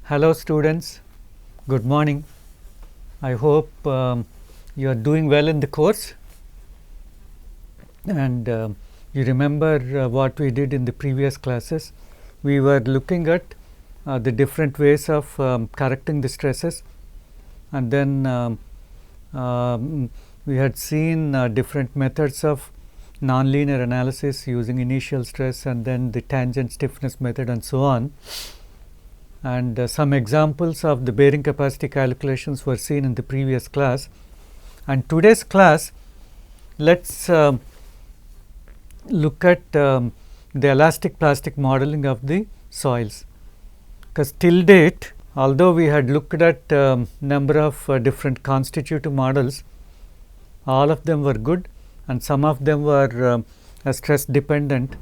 Hello students, good morning. I hope you are doing well in the course, and you remember what we did in the previous classes. We were looking at the different ways of correcting the stresses, and then we had seen different methods of nonlinear analysis using initial stress and then the tangent stiffness method and so on. And some examples of the bearing capacity calculations were seen in the previous class. And today's class, let's look at the elastic plastic modeling of the soils, because till date, although we had looked at number of different constitutive models, all of them were good and some of them were stress dependent,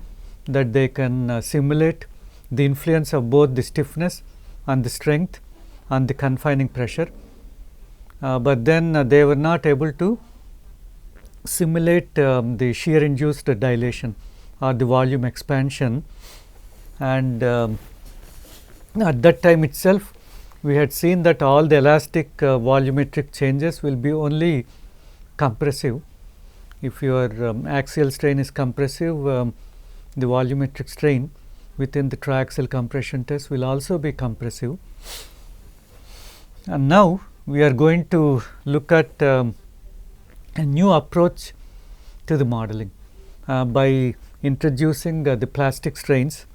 that they can simulate the influence of both the stiffness and the strength and the confining pressure, but then they were not able to simulate the shear induced dilation or the volume expansion. And at that time itself, we had seen that all the elastic volumetric changes will be only compressive. If your axial strain is compressive, the volumetric strain within the triaxial compression test will also be compressive. And now we are going to look at a new approach to the modeling by introducing the plastic strains.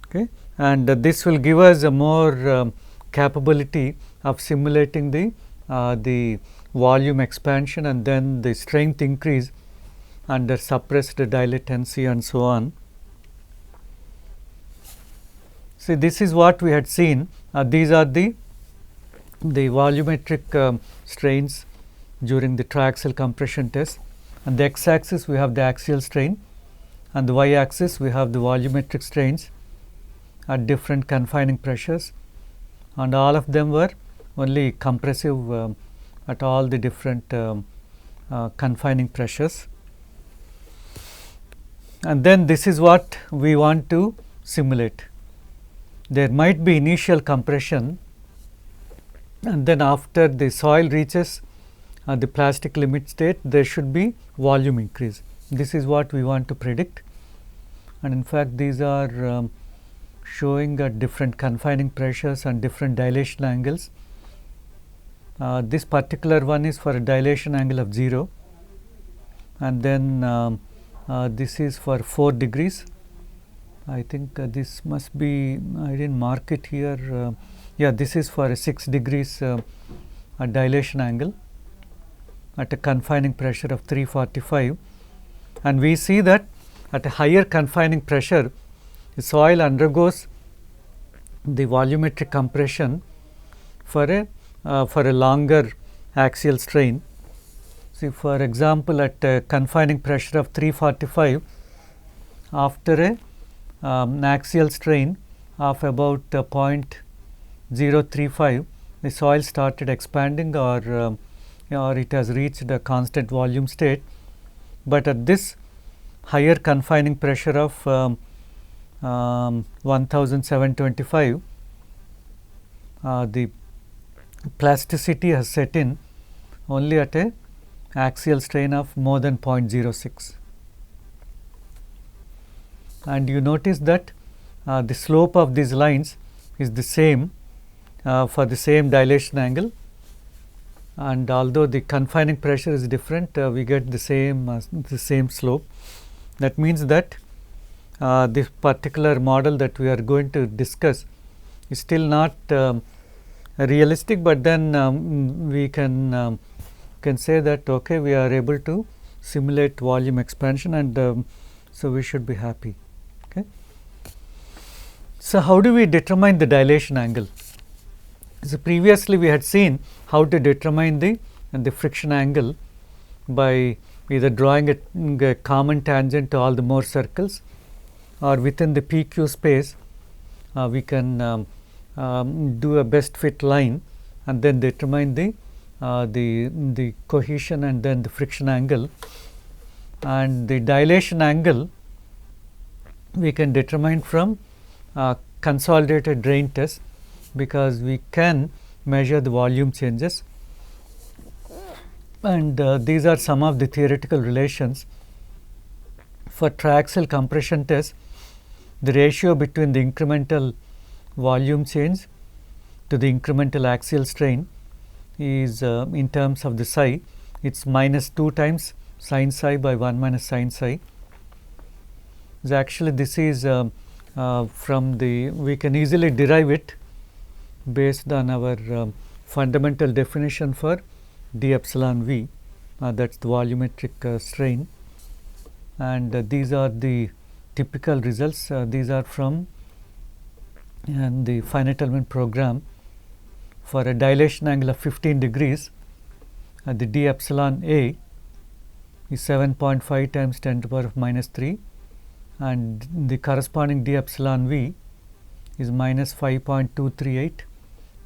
Okay. And this will give us a more capability of simulating the volume expansion and then the strength increase under suppressed dilatancy and so on. See, this is what we had seen. These are the volumetric strains during the triaxial compression test. On the x-axis we have the axial strain, and the y-axis we have the volumetric strains at different confining pressures, and all of them were only compressive at all the different confining pressures. And then this is what we want to simulate. There might be initial compression, and then after the soil reaches the plastic limit state, there should be volume increase. This is what we want to predict, and in fact these are showing at different confining pressures and different dilation angles. This particular one is for a dilation angle of 0, and then this is for 4 degrees. I think this must be, I didn't mark it here. Yeah, this is for a 6 degrees a dilation angle at a confining pressure of 345, and we see that at a higher confining pressure, the soil undergoes the volumetric compression for a longer axial strain. See, for example, at a confining pressure of 345, after an axial strain of about 0.035, the soil started expanding, or it has reached a constant volume state. But at this higher confining pressure of 1725, the plasticity has set in only at a axial strain of more than 0.06. And you notice that the slope of these lines is the same for the same dilation angle, and although the confining pressure is different, we get the same slope. That means that this particular model that we are going to discuss is still not realistic, but then we can say that okay, we are able to simulate volume expansion, and so we should be happy. Okay. So how do we determine the dilation angle? So previously we had seen how to determine the friction angle by either drawing a common tangent to all the Mohr circles, or within the PQ space we can do a best fit line and then determine the cohesion and then the friction angle. And the dilation angle we can determine from consolidated drain test. because we can measure the volume changes, and these are some of the theoretical relations. For triaxial compression test, the ratio between the incremental volume change to the incremental axial strain is in terms of the psi, it is -2 times sin psi by 1 minus sin psi. So actually this is from the, we can easily derive it based on our fundamental definition for d epsilon v, that is the volumetric strain, and these are the typical results. These are from the finite element program. For a dilation angle of 15 degrees, the d epsilon a is 7.5 times 10 to the power of minus 3, and the corresponding d epsilon v is minus 5.238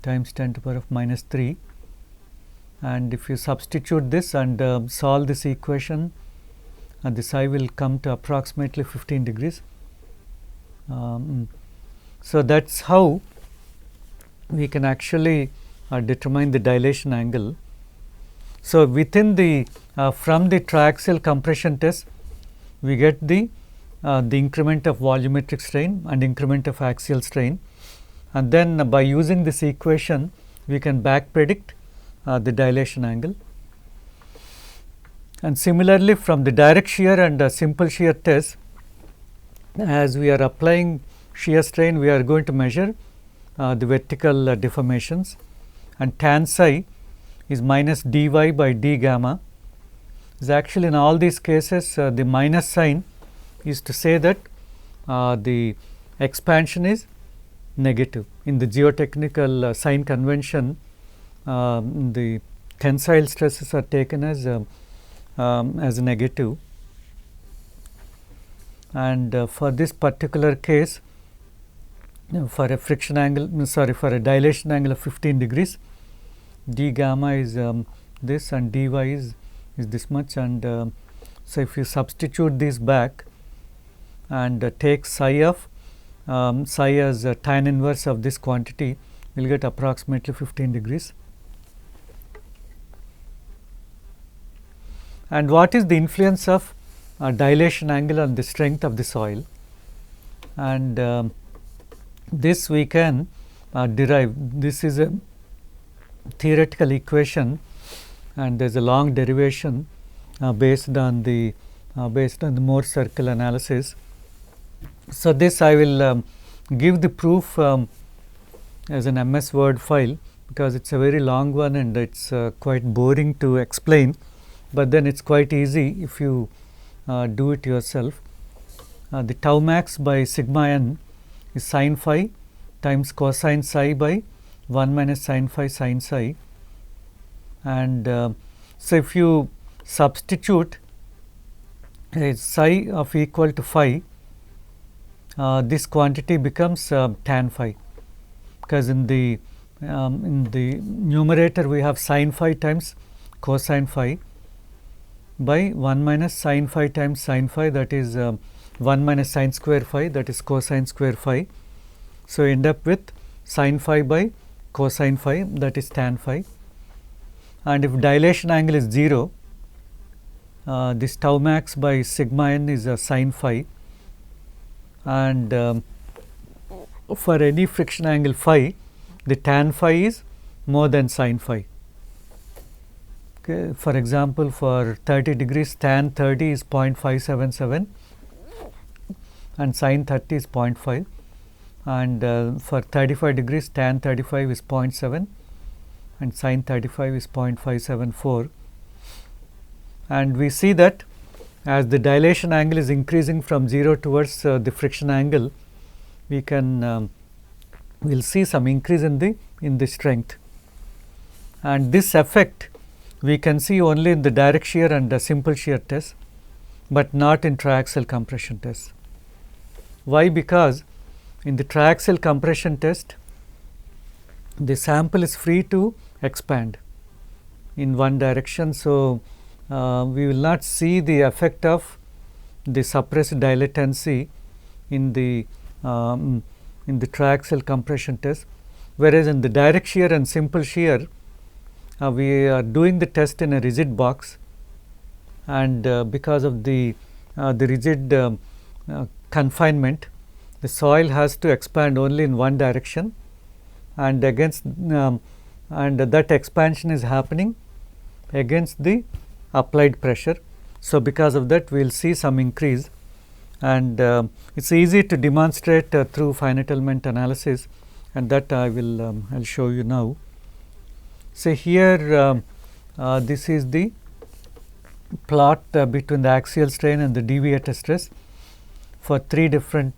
times 10 to the power of minus 3. And if you substitute this and solve this equation, the psi will come to approximately 15 degrees. So that is how we can actually determine the dilation angle. So within the from the triaxial compression test, we get the increment of volumetric strain and increment of axial strain, and then by using this equation we can back predict the dilation angle. And similarly, from the direct shear and simple shear test, as we are applying shear strain, we are going to measure the vertical deformations, and tan psi is minus dy by d gamma. Is actually in all these cases the minus sign is to say that the expansion is negative. In the geotechnical sign convention, the tensile stresses are taken as negative, and for this particular case, for a friction angle, for a dilation angle of 15 degrees, d gamma is this and dy is this much, and so if you substitute this back and take psi of psi as tan inverse of this quantity, we will get approximately 15 degrees. And what is the influence of dilation angle on the strength of the soil? And this we can derive. This is a theoretical equation, and there is a long derivation based on the Morse circle analysis. So this I will give the proof as an MS Word file, because it is a very long one and it is quite boring to explain, but then it is quite easy if you do it yourself. The tau max by sigma n is sin phi times cosine psi by 1 minus sin phi sin psi, and so if you substitute psi of equal to phi, this quantity becomes tan phi, because in the numerator we have sin phi times cosine phi by 1 minus sin phi times sin phi, that is 1 minus sin square phi, that is cosine square phi. So end up with sin phi by cosine phi, that is tan phi. And if dilation angle is 0, this tau max by sigma n is sin phi, and for any friction angle phi, the tan phi is more than sin phi. Okay. For example, for 30 degrees, tan 30 is 0.577 and sin 30 is 0.5, and for 35 degrees, tan 35 is 0.7 and sin 35 is 0.574. And we see that as the dilation angle is increasing from 0 towards the friction angle, we can will see some increase in the strength, and this effect we can see only in the direct shear and simple shear test, but not in triaxial compression test. Why? Because in the triaxial compression test, the sample is free to expand in one direction. So we will not see the effect of the suppressed dilatancy in the triaxial compression test, whereas in the direct shear and simple shear, we are doing the test in a rigid box, and because of the rigid confinement, the soil has to expand only in one direction, and and that expansion is happening against the applied pressure. So, because of that we will see some increase, and it is easy to demonstrate through finite element analysis, and that I will I'll show you now. Say here this is the plot between the axial strain and the deviated stress for 3 different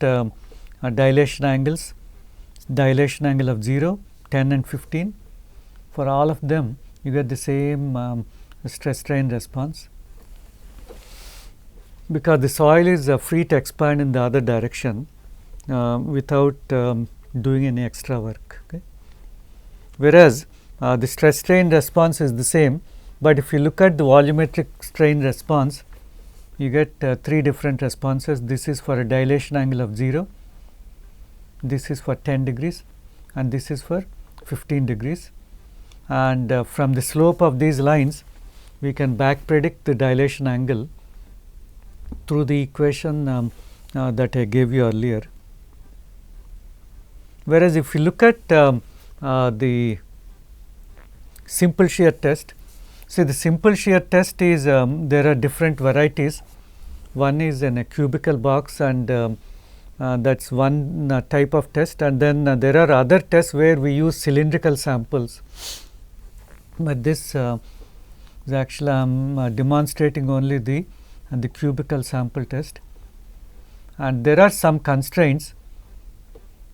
dilation angles, dilation angle of 0, 10 and 15. For all of them you get the same stress strain response, because the soil is free to expand in the other direction without doing any extra work. Okay. Whereas the stress strain response is the same, but if you look at the volumetric strain response, you get 3 different responses. This is for a dilation angle of 0, this is for 10 degrees, and this is for 15 degrees. And from the slope of these lines we can back predict the dilation angle through the equation that I gave you earlier. Whereas if you look at the simple shear test, see the simple shear test is there are different varieties. One is in a cubical box, and that is one type of test, and then there are other tests where we use cylindrical samples, but this is actually I am demonstrating only the cubical sample test, and there are some constraints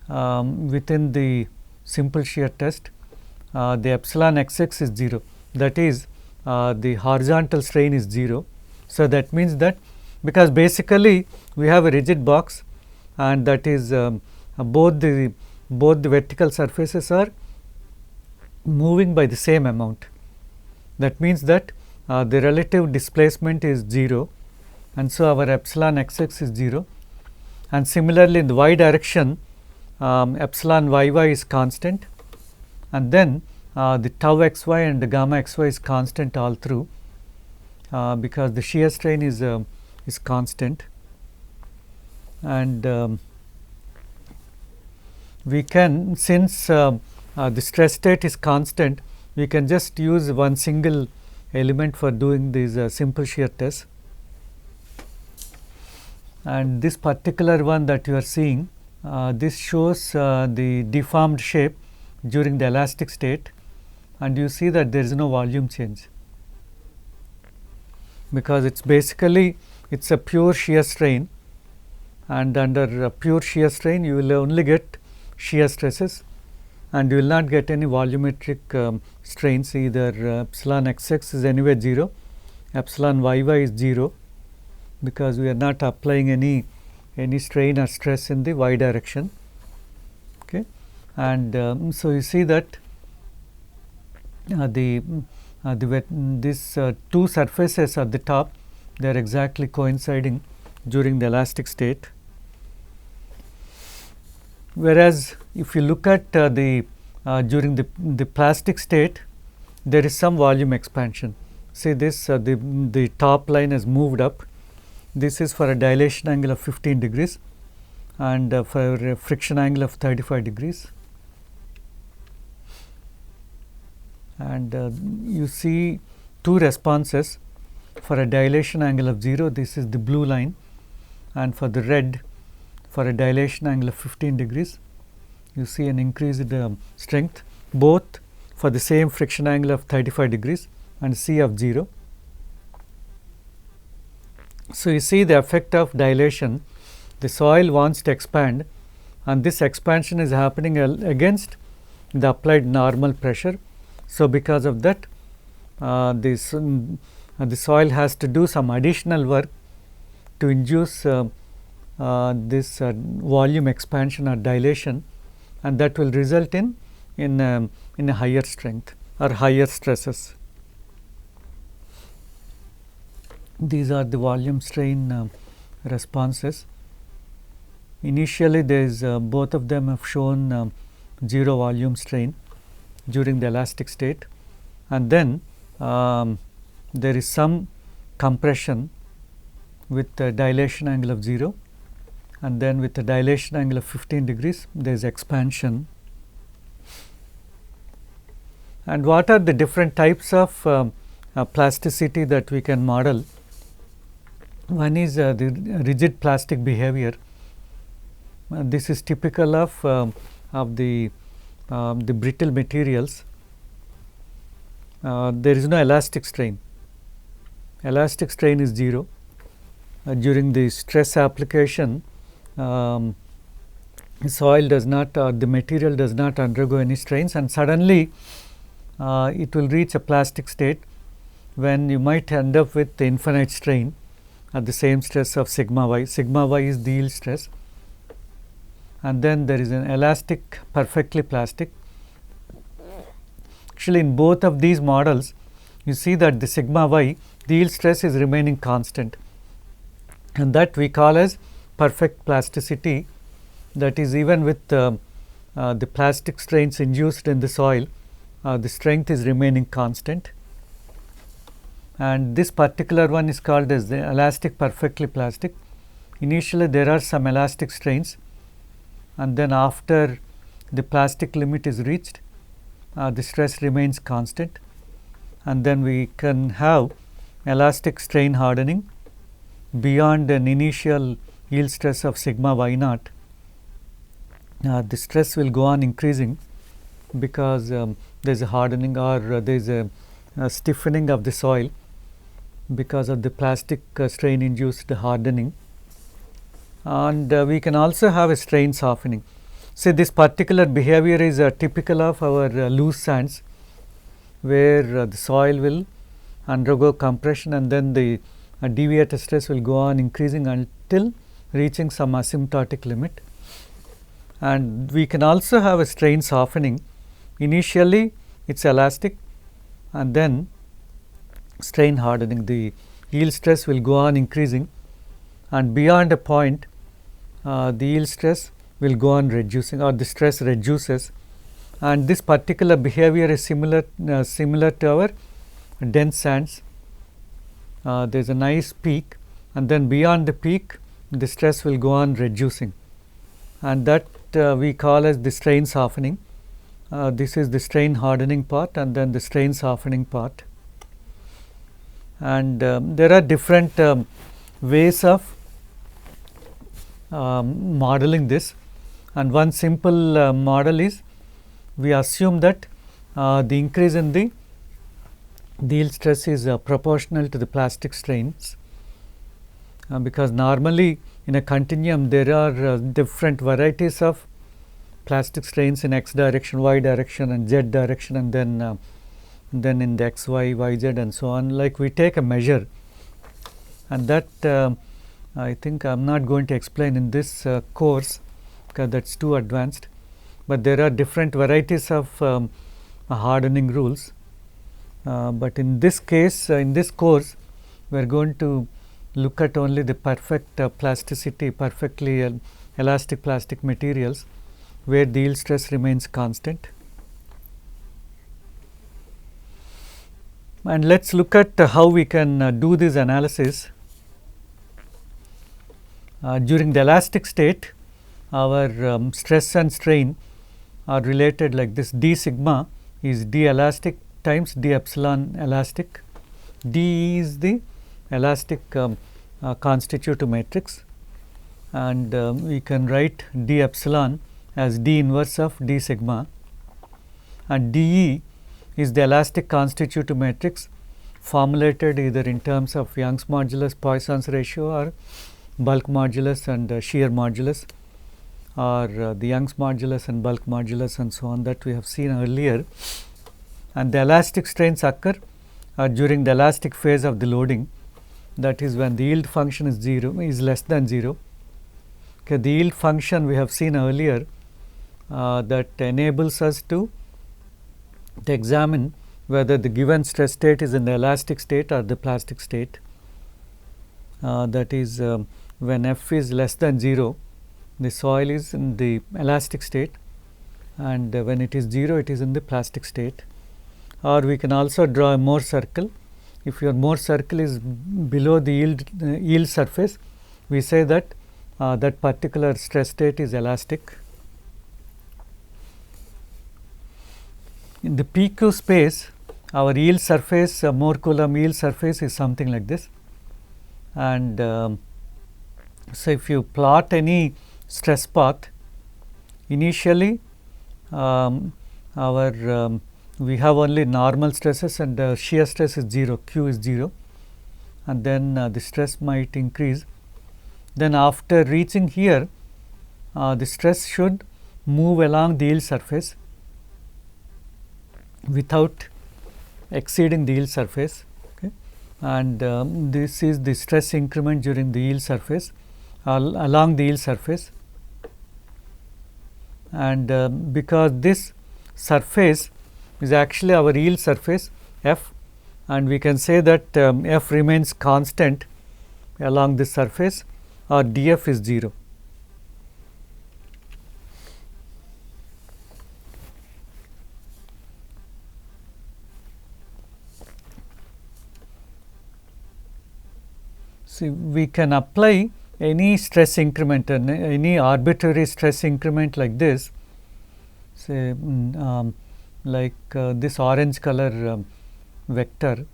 within the simple shear test. The epsilon xx is 0, that is the horizontal strain is 0. So, that means that because basically we have a rigid box, and that is both the vertical surfaces are moving by the same amount. That means that the relative displacement is 0, and so our epsilon xx is 0. And similarly in the y direction, epsilon yy is constant, and then the tau xy and the gamma xy is constant all through, because the shear strain is constant. And we can, since the stress state is constant, we can just use one single element for doing these simple shear tests. And this particular one that you are seeing, this shows the deformed shape during the elastic state, and you see that there is no volume change, because it is basically it is a pure shear strain, and under a pure shear strain you will only get shear stresses, and you will not get any volumetric strains. Either epsilon xx is anyway 0, epsilon yy is 0, because we are not applying any strain or stress in the y direction. Okay. And so you see that these 2 surfaces at the top, they are exactly coinciding during the elastic state. Whereas if you look at during the plastic state, there is some volume expansion. See this, the top line has moved up. This is for a dilation angle of 15 degrees, and for a friction angle of 35 degrees. And you see 2 responses for a dilation angle of 0, this is the blue line, and for the red, for a dilation angle of 15 degrees, you see an increased strength, both for the same friction angle of 35 degrees and C of 0. So, you see the effect of dilation. The soil wants to expand, and this expansion is happening against the applied normal pressure. So, because of that, the soil has to do some additional work to induce this volume expansion or dilation, and that will result in a higher strength or higher stresses. These are the volume strain responses. Initially there is both of them have shown 0 volume strain during the elastic state, and then there is some compression with the dilation angle of 0, and then with the dilation angle of 15 degrees there is expansion. And what are the different types of plasticity that we can model? One is the rigid plastic behavior. This is typical of the brittle materials. There is no elastic strain. Elastic strain is 0. During the stress application, soil does not, the material does not undergo any strains, and suddenly it will reach a plastic state when you might end up with the infinite strain at the same stress of sigma y. Sigma y is the yield stress, and then there is an elastic perfectly plastic. Actually, in both of these models, you see that the sigma y, the yield stress is remaining constant, and that we call as perfect plasticity. That is, even with the plastic strains induced in the soil, the strength is remaining constant. And this particular one is called as the elastic perfectly plastic. Initially there are some elastic strains, and then after the plastic limit is reached, the stress remains constant, and then we can have elastic strain hardening beyond an initial yield stress of sigma y naught. The stress will go on increasing because there is a hardening, or there is a stiffening of the soil because of the plastic strain induced hardening. And we can also have a strain softening. See, this particular behavior is typical of our loose sands, where the soil will undergo compression, and then the deviator stress will go on increasing until reaching some asymptotic limit. And we can also have a strain softening. Initially it is elastic, and then strain hardening. The yield stress will go on increasing, and beyond a point the yield stress will go on reducing, or the stress reduces. And this particular behavior is similar to our dense sands. There is a nice peak, and then beyond the peak the stress will go on reducing, and that we call as the strain softening. This is the strain hardening part, and then the strain softening part. And there are different ways of modeling this, and one simple model is, we assume that the increase in the yield stress is proportional to the plastic strains, because normally in a continuum there are different varieties of plastic strains in x direction, y direction, and z direction, and then in the x, y, y, z, and so on. Like, we take a measure, and that I think I am not going to explain in this course because that is too advanced, but there are different varieties of hardening rules. But in this case, in this course, we are going to look at only the perfect plasticity, perfectly elastic plastic materials, where the yield stress remains constant. And let us look at how we can do this analysis. During the elastic state, our stress and strain are related like this. D sigma is d elastic times d epsilon elastic. D is the elastic constitutive matrix, and we can write d epsilon as d inverse of d sigma, and dE is the elastic constitutive matrix formulated either in terms of Young's modulus, Poisson's ratio, or bulk modulus and shear modulus, or the Young's modulus and bulk modulus, and so on, that we have seen earlier. And the elastic strains occur during the elastic phase of the loading, that is when the yield function is less than 0. Okay, the yield function we have seen earlier that enables us to examine whether the given stress state is in the elastic state or the plastic state. That is, when f is less than 0, the soil is in the elastic state, and when it is 0 it is in the plastic state. Or we can also draw a Mohr circle. If your Mohr circle is below the yield surface, we say that that particular stress state is elastic. In the PQ space, our yield surface, Mohr Coulomb yield surface is something like this. And so if you plot any stress path, initially we have only normal stresses, and shear stress is 0, Q is 0, and then the stress might increase. Then after reaching here, the stress should move along the yield surface without exceeding the yield surface, okay. And this is the stress increment during the yield surface, along the yield surface. And because this surface is actually our yield surface F, and we can say that F remains constant along this surface, or dF is 0. See, we can apply any stress increment, any arbitrary stress increment like this, say this orange color vector,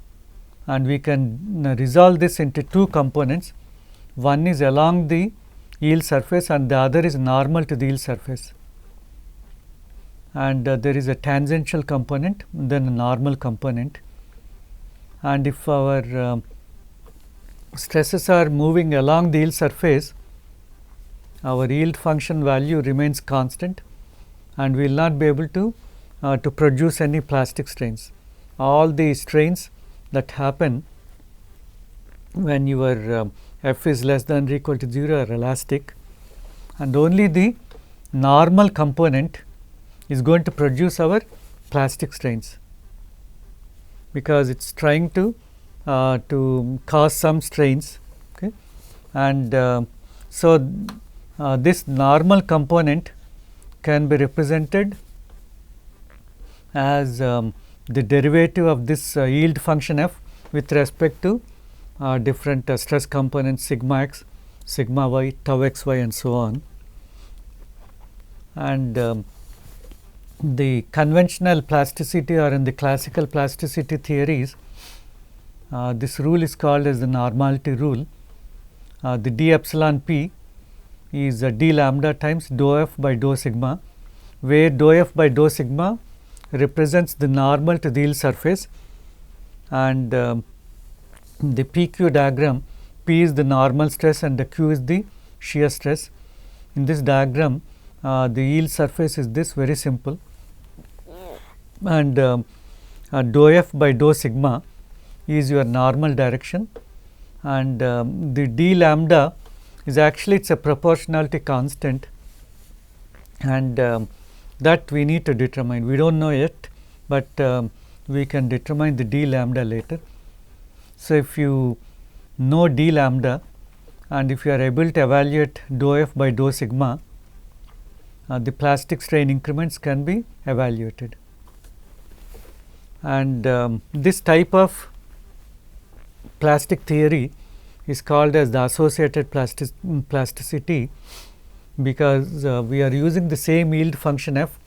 and we can resolve this into two components. One is along the yield surface and the other is normal to the yield surface, and there is a tangential component, then a normal component. And if our stresses are moving along the yield surface, our yield function value remains constant, and we will not be able to produce any plastic strains. All the strains that happen when your F is less than or equal to 0 are elastic, and only the normal component is going to produce our plastic strains, because it is trying to cause some strains, okay. And so this normal component can be represented as the derivative of this yield function F with respect to different stress components sigma x, sigma y, tau xy, and so on. And the conventional plasticity, or in the classical plasticity theories, this rule is called as the normality rule. The d epsilon p is d lambda times dou f by dou sigma, where dou f by dou sigma represents the normal to the yield surface, and the PQ diagram, P is the normal stress and the Q is the shear stress. In this diagram, the yield surface is this, very simple, and dou f by dou sigma is your normal direction, and the d lambda is actually, it's a proportionality constant, and that we need to determine. We don't know yet, but we can determine the d lambda later. So if you know d lambda, and if you are able to evaluate dou f by dou sigma, the plastic strain increments can be evaluated. And this type of plastic theory is called as the associated plasticity, because we are using the same yield function F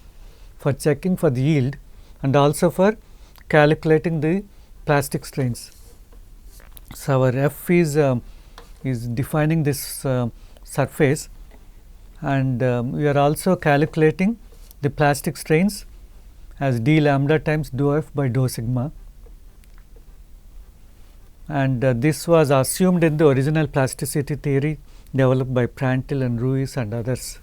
for checking for the yield and also for calculating the plastic strains. So our F is defining this surface, and we are also calculating the plastic strains as d lambda times dou f by dou sigma, and this was assumed in the original plasticity theory developed by Prandtl and Ruiz and others.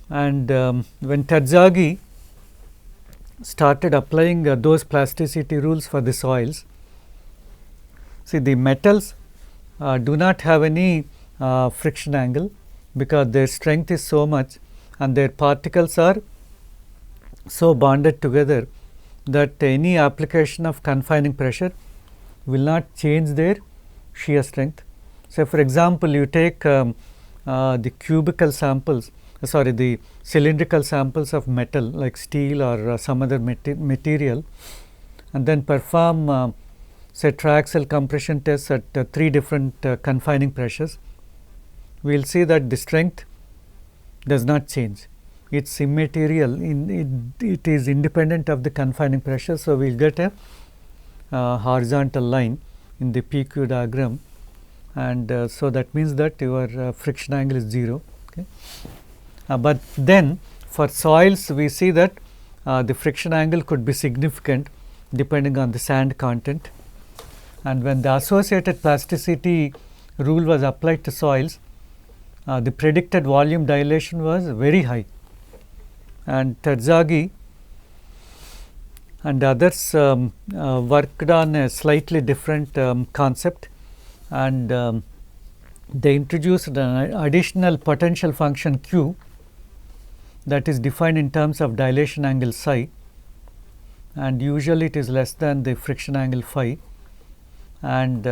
And when Terzaghi started applying those plasticity rules for the soils, see, the metals do not have any friction angle, because their strength is so much and their particles are so bonded together that any application of confining pressure will not change their shear strength. So, for example, you take the cubical samples the cylindrical samples of metal like steel or some other material, and then perform say triaxial compression tests at 3 different confining pressures, we will see that the strength does not change. It's immaterial, it is independent of the confining pressure. So, we will get a horizontal line in the PQ diagram, and so that means that your friction angle is 0. Okay. But then for soils we see that the friction angle could be significant depending on the sand content, and when the associated plasticity rule was applied to soils, the predicted volume dilation was very high, and Terzaghi and others worked on a slightly different concept, and they introduced an additional potential function Q that is defined in terms of dilation angle psi, and usually it is less than the friction angle phi, and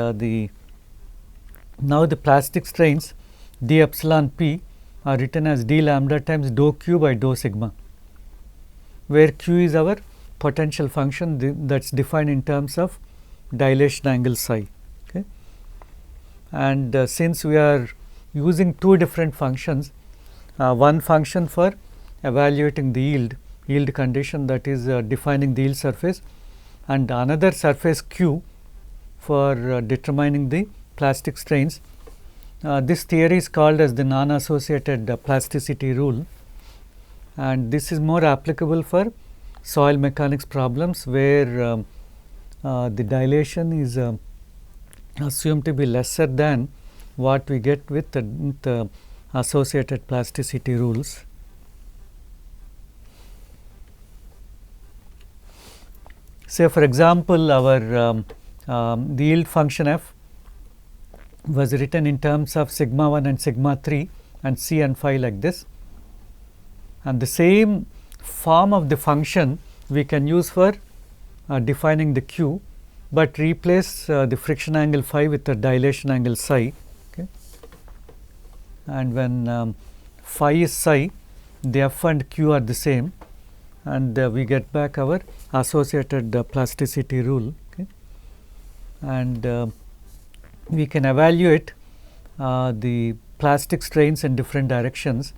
now the plastic strains d epsilon p are written as d lambda times dou q by dou sigma, where q is our potential function that is defined in terms of dilation angle psi. Okay. And since we are using 2 different functions, one function for evaluating the yield condition, that is defining the yield surface, and another surface q for determining the plastic strains. This theory is called as the non-associated plasticity rule, and this is more applicable for soil mechanics problems where the dilation is assumed to be lesser than what we get with the associated plasticity rules. Say for example, our the yield function f was written in terms of sigma 1 and sigma 3 and c and phi like this, and the same form of the function we can use for defining the q, but replace the friction angle phi with the dilation angle psi. Okay. And when phi is psi, the f and q are the same, and we get back our associated plasticity rule. Okay. And we can evaluate the plastic strains in different directions.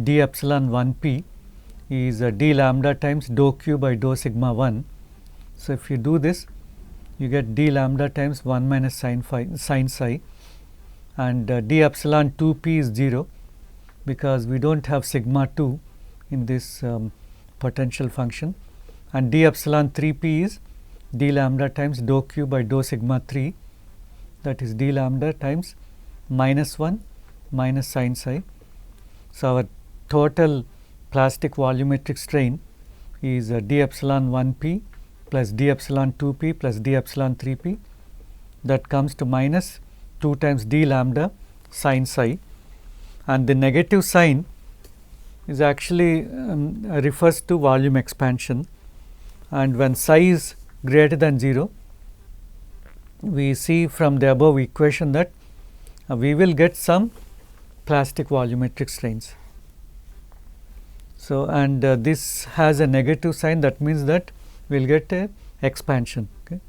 D epsilon 1 p is d lambda times dou q by dou sigma 1. So, if you do this, you get d lambda times 1 minus sin psi, and d epsilon 2 p is 0 because we do not have sigma 2 in this potential function, and d epsilon 3 p is d lambda times dou q by dou sigma 3, that is d lambda times minus 1 minus sin psi. So, our total plastic volumetric strain is d epsilon 1 p plus d epsilon 2 p plus d epsilon 3 p, that comes to minus 2 times d lambda sin psi, and the negative sign is actually refers to volume expansion, and when psi is greater than 0, we see from the above equation that we will get some plastic volumetric strains. So, and this has a negative sign, that means that we will get a expansion. Okay.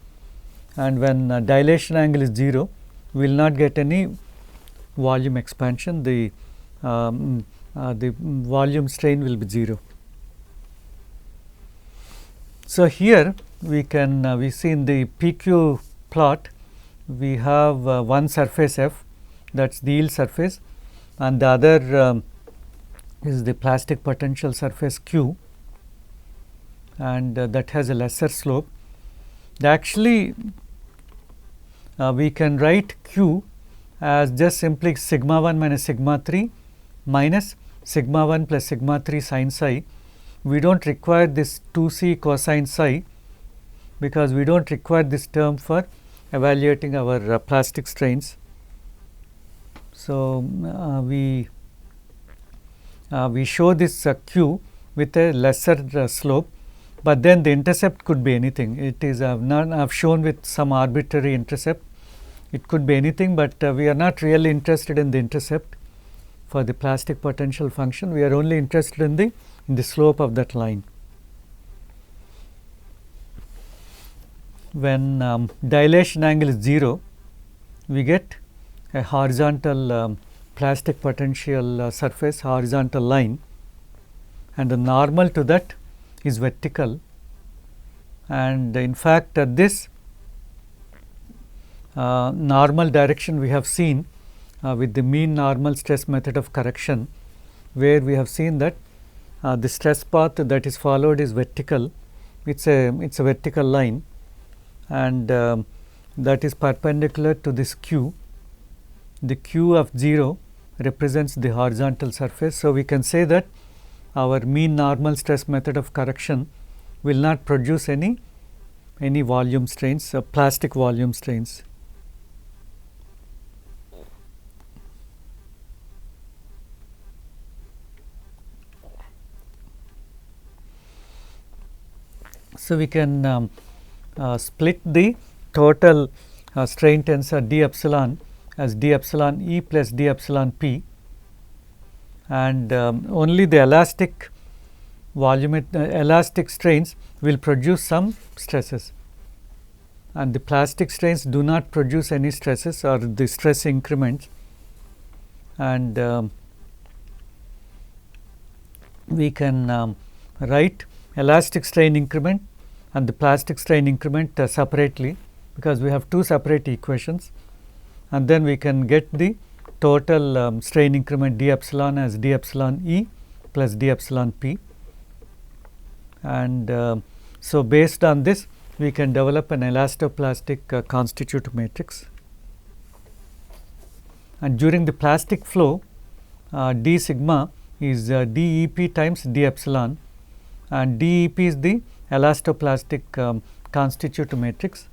And when dilation angle is 0, we will not get any volume expansion, the volume strain will be 0. So, here we can we see in the PQ plot we have one surface f, that is the yield surface, and the other is the plastic potential surface q, and that has a lesser slope. Actually we can write q as just simply sigma 1 minus sigma 3 minus sigma 1 plus sigma 3 sin psi. We do not require this 2c cosine psi because we do not require this term for evaluating our plastic strains. So, we show this q with a lesser slope, but then the intercept could be anything. It is I have shown with some arbitrary intercept. It could be anything, but we are not really interested in the intercept. for the plastic potential function. We are only interested in the slope of that line. When dilation angle is 0, we get a horizontal plastic potential surface, horizontal line, and the normal to that is vertical. And in fact, this normal direction we have seen with the mean normal stress method of correction, where we have seen that the stress path that is followed is vertical. It's a vertical line, and that is perpendicular to this Q. The Q of 0 represents the horizontal surface. So, we can say that our mean normal stress method of correction will not produce any volume strains, plastic volume strains. So, we can split the total strain tensor d epsilon as d epsilon E plus d epsilon P, and only the elastic elastic strains will produce some stresses, and the plastic strains do not produce any stresses or the stress increments. And we can write elastic strain increment and the plastic strain increment separately, because we have two separate equations, and then we can get the total strain increment d epsilon as d epsilon E plus d epsilon P. And so, based on this, we can develop an elastoplastic constitutive matrix. And during the plastic flow, d sigma is dEp times d epsilon, and dEp is the elastoplastic constitutive matrix,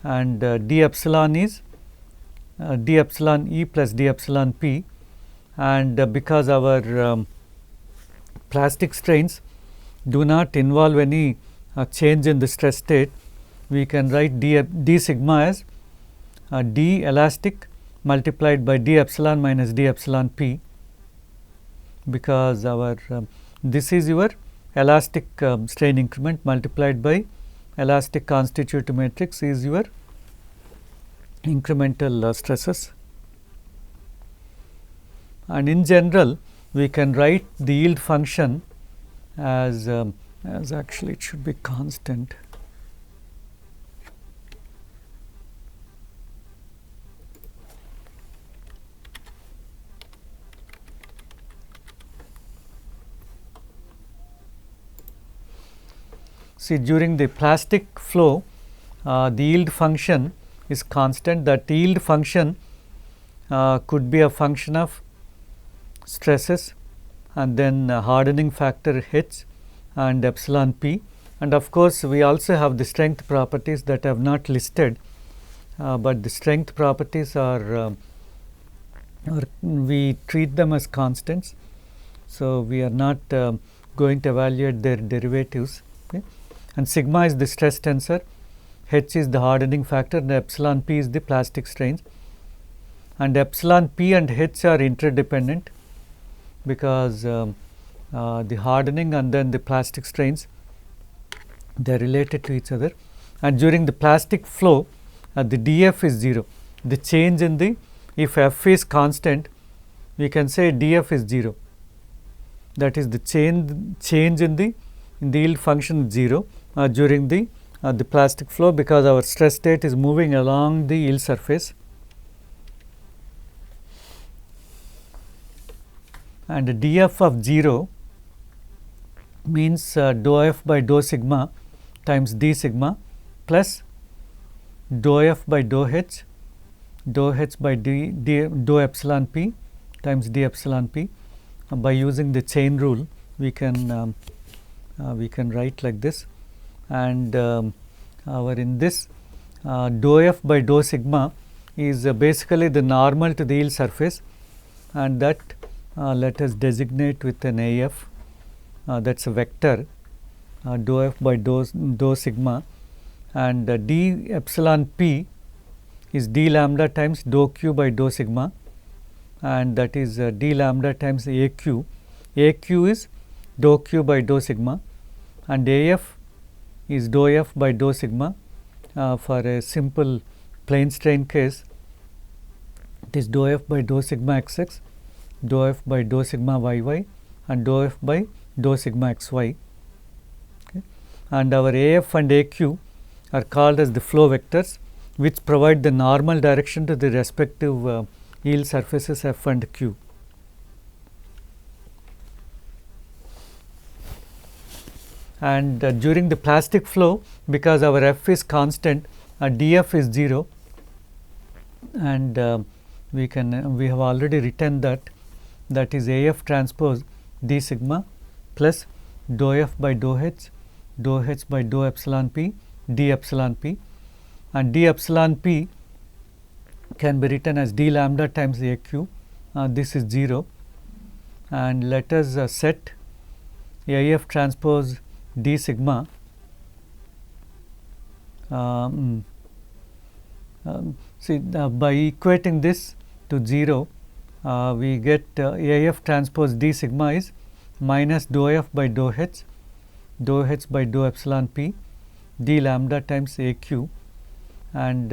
and d epsilon is d epsilon E plus d epsilon P. And because our plastic strains do not involve any change in the stress state, we can write d sigma as d elastic multiplied by d epsilon minus d epsilon P, because our this is your elastic strain increment multiplied by elastic constitutive matrix is your incremental stresses. And in general, we can write the yield function as actually it should be constant. See, during the plastic flow, the yield function is constant. That yield function could be a function of stresses and then hardening factor H and epsilon P, and of course, we also have the strength properties that I have not listed, but the strength properties are we treat them as constants. So, we are not going to evaluate their derivatives. Okay. And sigma is the stress tensor, H is the hardening factor, and epsilon P is the plastic strains, and epsilon P and H are interdependent, because the hardening and then the plastic strains, they are related to each other. And during the plastic flow, the dF is 0. The change in the, if F is constant, we can say dF is 0. That is the change in the yield function 0 during the plastic flow, because our stress state is moving along the yield surface. And dF of 0 means dou F by dou sigma times d sigma plus dou F by dou H by dou epsilon P times d epsilon P. By using the chain rule, we can write like this, and in this dou F by dou sigma is basically the normal to the yield surface, and that let us designate with an AF, that is a vector dou F by dou sigma, and d epsilon P is d lambda times dou Q by dou sigma, and that is d lambda times AQ. AQ is dou Q by dou sigma, and AF is dou F by dou sigma. For a simple plane strain case, it is dou F by dou sigma XX, dou F by dou sigma YY, and dou F by dou sigma XY. Okay. And our AF and AQ are called as the flow vectors, which provide the normal direction to the respective yield surfaces F and Q. And during the plastic flow, because our F is constant, dF is 0, and we have already written that is AF transpose d sigma plus dou F by dou H by dou epsilon P d epsilon P, and d epsilon P can be written as d lambda times AQ. This is 0, and let us set AF transpose d sigma see by equating this to 0, we get AF transpose d sigma is minus dou F by dou H by dou epsilon P d lambda times AQ, and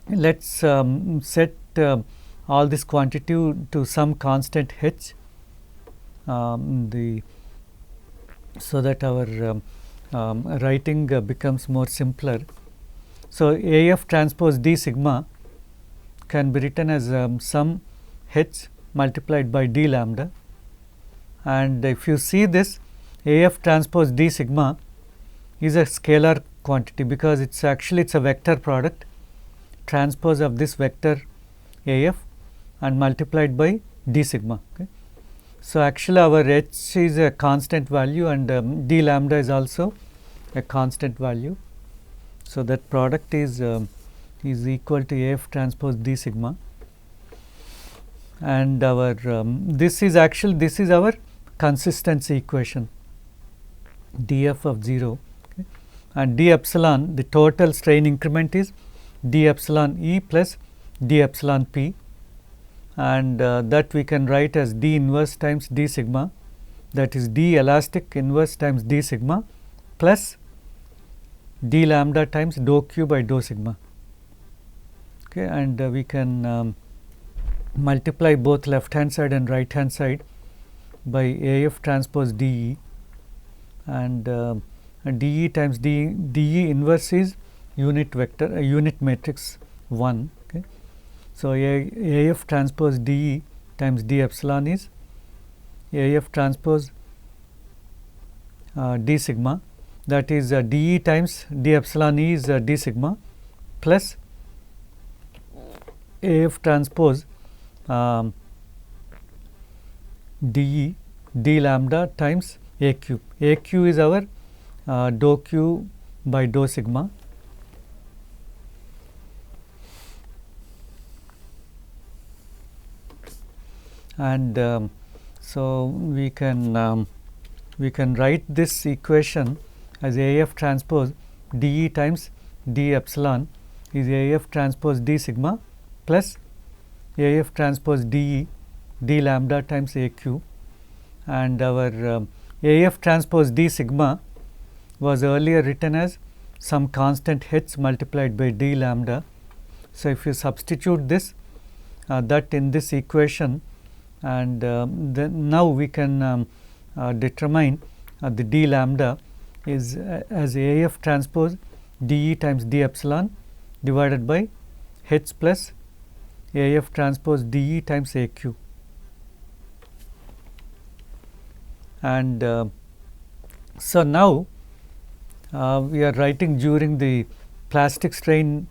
let us set all this quantity to some constant H, so that our writing becomes more simpler. So, AF transpose d sigma can be written as some H multiplied by d lambda, and if you see this, AF transpose d sigma is a scalar quantity, because it's actually a vector product, transpose of this vector AF and multiplied by d sigma. Okay. So, actually our H is a constant value, and d lambda is also a constant value. So, that product is equal to AF transpose d sigma, and our this is our consistency equation, dF of 0, okay. And d epsilon, the total strain increment, is d epsilon E plus d epsilon P, and that we can write as d inverse times d sigma, that is d elastic inverse times d sigma plus d lambda times dou Q by dou sigma. Okay, and we can multiply both left hand side and right hand side by AF transpose DE, and DE times DE inverse is unit vector unit matrix 1. Okay. So, AF transpose DE times d epsilon is AF transpose d sigma, that is DE times d epsilon E is d sigma plus AF transpose DE d lambda times AQ. AQ is our dou Q by dou sigma, and so we can write this equation as AF transpose DE times d epsilon is AF transpose d sigma plus AF transpose DE d lambda times AQ, and our AF transpose d sigma was earlier written as some constant H multiplied by d lambda. So, if you substitute this that in this equation, and then now we can determine the d lambda is as AF transpose DE times d epsilon divided by H plus AF transpose DE times AQ, and so now we are writing during the plastic strain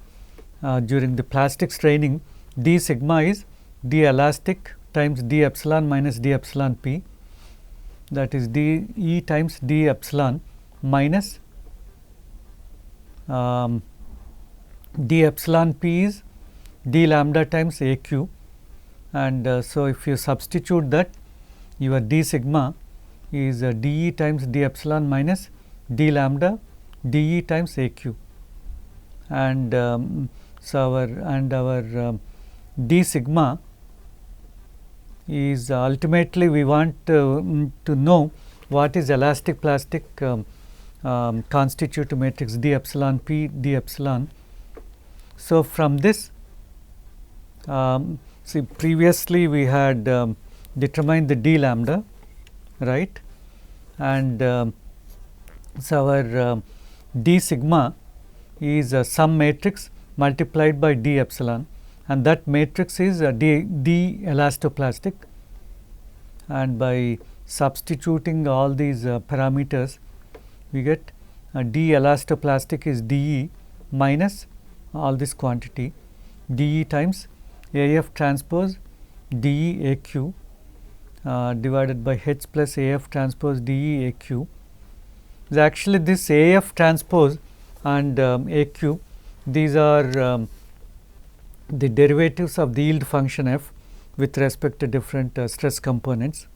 during the plastic straining, d sigma is d elastic times d epsilon minus d epsilon P, that is d E times d epsilon minus d epsilon P is d lambda times AQ, and so if you substitute that, your d sigma is dE times d epsilon minus d lambda dE times AQ, and so our d sigma is ultimately we want to know what is elastic plastic constitutive matrix d epsilon p d epsilon. So, from this see previously we had determined the d lambda, right, and so our d sigma is some matrix multiplied by d epsilon, and that matrix is d elastoplastic, and by substituting all these parameters we get d elastoplastic is dE minus all this quantity dE times AF transpose dE AQ divided by H plus AF transpose dE AQ. Actually this AF transpose and AQ, these are the derivatives of the yield function f with respect to different stress components.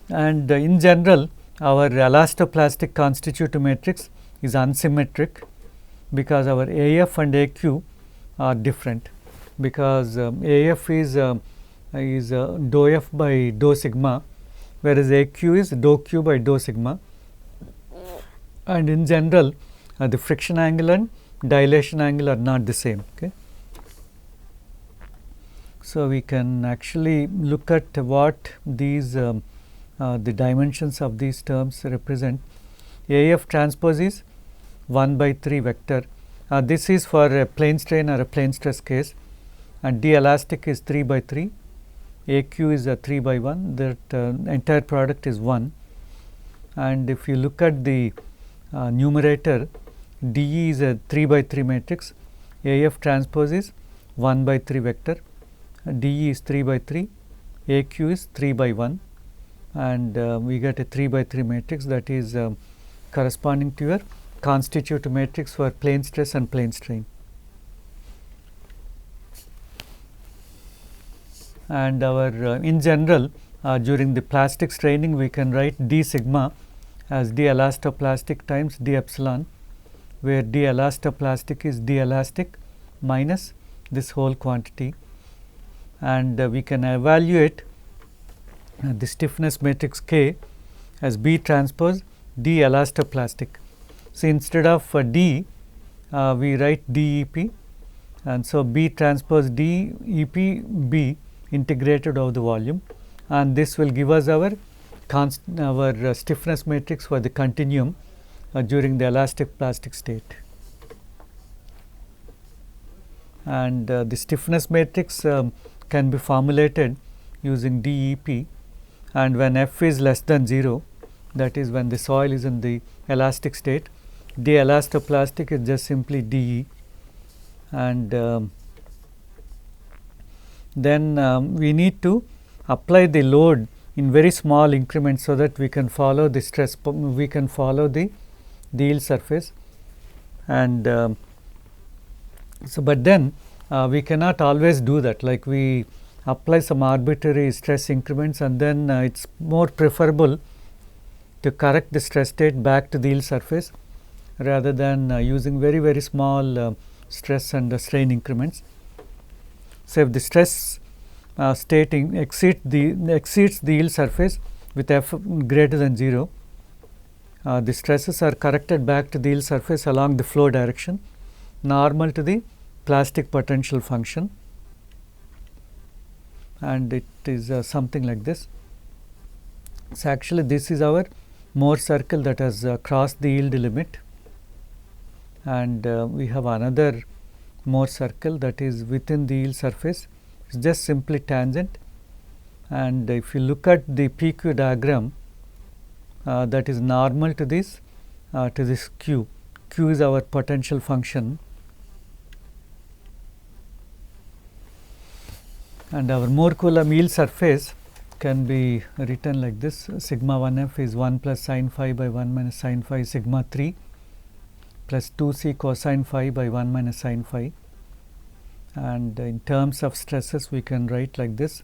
And in general our elastoplastic constitutive matrix is unsymmetric because our AF and AQ are different, because AF is dou F by dou sigma, whereas AQ is dou Q by dou sigma, and in general the friction angle and dilation angle are not the same. Okay. So, we can actually look at what these the dimensions of these terms represent. AF transpose is 1 by 3 vector. This is for a plane strain or a plane stress case, and d elastic is 3 by 3, AQ is 3 by 1, that entire product is 1. And if you look at the numerator, dE is a 3 by 3 matrix, AF transpose is 1 by 3 vector, dE is 3 by 3, AQ is 3 by 1, and we get a 3 by 3 matrix that is corresponding to your constitutive matrix for plane stress and plane strain. And our in general during the plastic straining we can write d sigma as d elastoplastic times d epsilon, where d elastoplastic is d elastic minus this whole quantity, and we can evaluate the stiffness matrix K as B transpose d elastoplastic. So, instead of D we write DEP, and so B transpose DEP B integrated over the volume, and this will give us our stiffness matrix for the continuum during the elastic plastic state. And the stiffness matrix can be formulated using DEP, and when F is less than 0, that is when the soil is in the elastic state, d elastoplastic is just simply dE, and then we need to apply the load in very small increments so that we can follow the stress, we can follow the yield surface, and so but then we cannot always do that, like we apply some arbitrary stress increments, and then it is more preferable to correct the stress state back to the yield surface rather than using very small stress and strain increments. So, if the stress state exceeds the yield surface with F greater than 0, the stresses are corrected back to the yield surface along the flow direction normal to the plastic potential function, and it is something like this. So, actually this is our Mohr circle that has crossed the yield limit, and we have another Mohr circle that is within the yield surface, it is just simply tangent, and if you look at the PQ diagram, that is normal to this Q. Q is our potential function, and our Mohr Coulomb yield surface can be written like this: sigma 1f is 1 plus sin phi by 1 minus sin phi sigma 3 plus 2c cosine phi by 1 minus sin phi, and in terms of stresses we can write like this.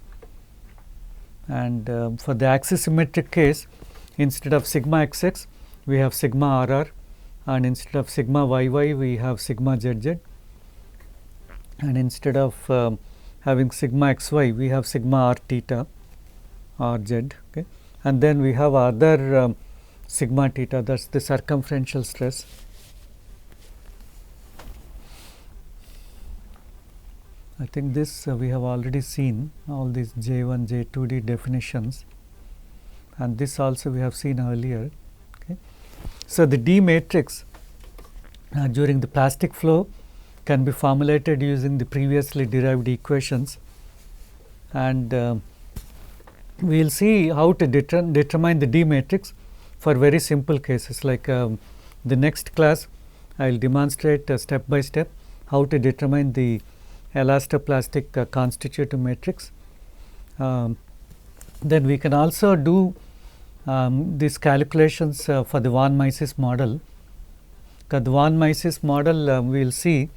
And for the axisymmetric case, instead of sigma xx we have sigma rr, and instead of sigma yy we have sigma zz, and instead of having sigma xy, we have sigma r theta r z, okay. And then we have other sigma theta, that is the circumferential stress. I think this we have already seen all these J1, J2D definitions, and this also we have seen earlier. Okay. So, the D matrix during the plastic flow can be formulated using the previously derived equations, and we will see how to determine the D matrix for very simple cases. Like the next class, I will demonstrate step by step how to determine the elastoplastic constitutive matrix. Then we can also do these calculations for the von Mises model. The von Mises model we will see,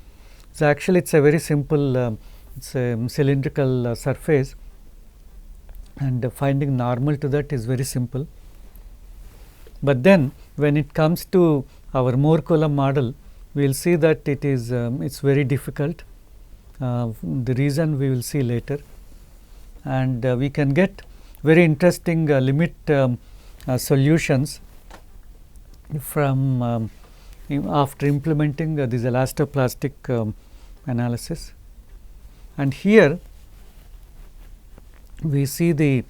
so actually it's a very simple it's a cylindrical surface, and finding normal to that is very simple. But then when it comes to our Moore-Coulomb model, we will see that it is it's very difficult. The reason we will see later, and we can get very interesting limit solutions from after implementing this elastoplastic analysis. And here we see the